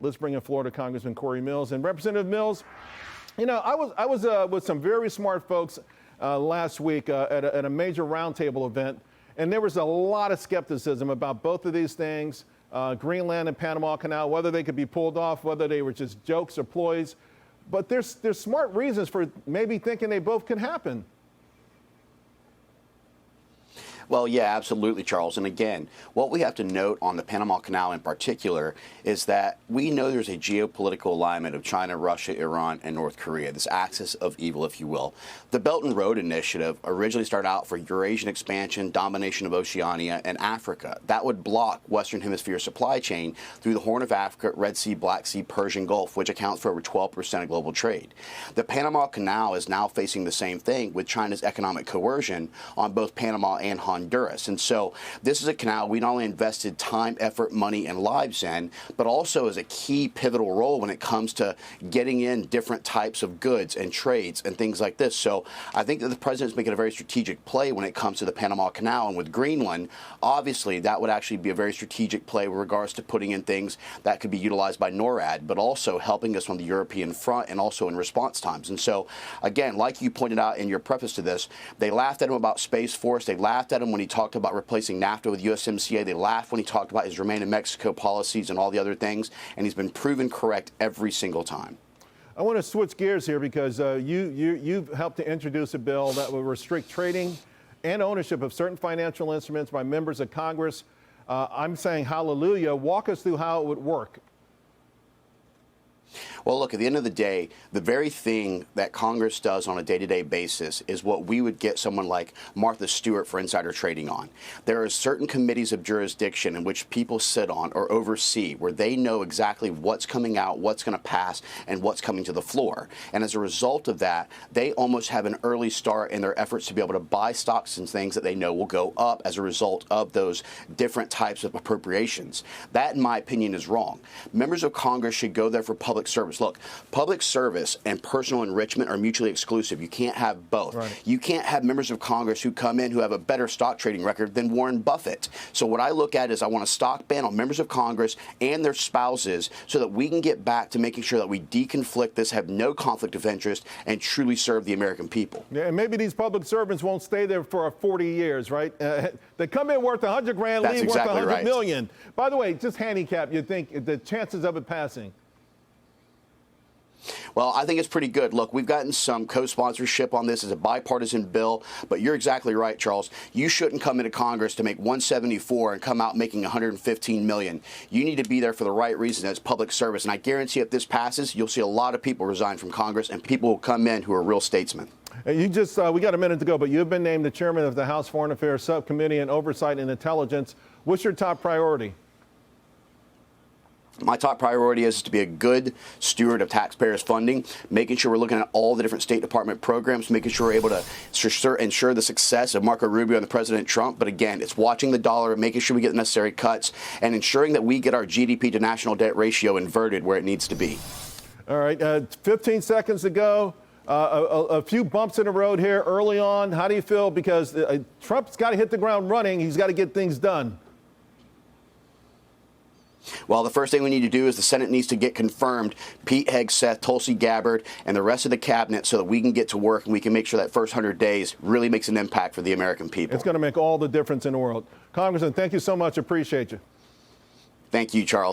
Let's bring in Florida Congressman Cory Mills. And Representative Mills, you know, I was with some very smart folks last week at a major roundtable event, and there was a lot of skepticism about both of these things, Greenland and Panama Canal, whether they could be pulled off, whether they were just jokes or ploys. But there's smart reasons for maybe thinking they both can happen. Well, yeah, absolutely, Charles. And again, what we have to note on the Panama Canal in particular is that we know there's a geopolitical alignment of China, Russia, Iran, and North Korea, this axis of evil, if you will. The Belt and Road Initiative originally started out for Eurasian expansion, domination of Oceania, and Africa. That would block Western Hemisphere supply chain through the Horn of Africa, Red Sea, Black Sea, Persian Gulf, which accounts for over 12% of global trade. The Panama Canal is now facing the same thing with China's economic coercion on both Panama and Honduras. And so this is a canal we not only invested time, effort, money, and lives in, but also as a key pivotal role when it comes to getting in different types of goods and trades and things like this. So I think that the president's making a very strategic play when it comes to the Panama Canal. And with Greenland, obviously that would actually be a very strategic play with regards to putting in things that could be utilized by NORAD, but also helping us on the European front and also in response times. And so, again, like you pointed out in your preface to this, they laughed at him about Space Force. They laughed at him when he talked about replacing NAFTA with USMCA. They laughed when he talked about his Remain in Mexico policies and all the other things, and he's been proven correct every single time. I want to switch gears here because you've helped to introduce a bill that will restrict trading and ownership of certain financial instruments by members of Congress. I'm saying hallelujah. Walk us through how it would work. Well, look, at the end of the day, the very thing that Congress does on a day-to-day basis is what we would get someone like Martha Stewart for insider trading on. There are certain committees of jurisdiction in which people sit on or oversee where they know exactly what's coming out, what's going to pass, and what's coming to the floor. And as a result of that, they almost have an early start in their efforts to be able to buy stocks and things that they know will go up as a result of those different types of appropriations. That, in my opinion, is wrong. Members of Congress should go there for public service. Look, public service and personal enrichment are mutually exclusive. You can't have both. Right. You can't have members of Congress who come in who have a better stock trading record than Warren Buffett. So what I look at is I want a stock ban on members of Congress and their spouses so that we can get back to making sure that we deconflict this, have no conflict of interest, and truly serve the American people. Yeah, and maybe these public servants won't stay there for 40 years, right? They come in worth 100 grand, leave worth 100 million. By the way, just handicap, you think the chances of it passing? Well, I think it's pretty good. Look, we've gotten some co-sponsorship on this as a bipartisan bill, but you're exactly right, Charles. You shouldn't come into Congress to make 174 and come out making 115 million. You need to be there for the right reason. That's public service. And I guarantee if this passes, you'll see a lot of people resign from Congress and people will come in who are real statesmen. You just, we got a minute to go, but you've been named the chairman of the House Foreign Affairs Subcommittee on Oversight and Intelligence. What's your top priority? My top priority is to be a good steward of taxpayers' funding, making sure we're looking at all the different State Department programs, making sure we're able to ensure the success of Marco Rubio and President Trump. But again, it's watching the dollar, making sure we get the necessary cuts, and ensuring that we get our GDP to national debt ratio inverted where it needs to be. All right, 15 seconds to go. A few bumps in the road here early on. How do you feel? Because Trump's got to hit the ground running. He's got to get things done. Well, the first thing we need to do is the Senate needs to get confirmed Pete Hegseth, Tulsi Gabbard, and the rest of the cabinet so that we can get to work and we can make sure that first 100 days really makes an impact for the American people. It's going to make all the difference in the world. Congressman, thank you so much. Appreciate you. Thank you, Charles.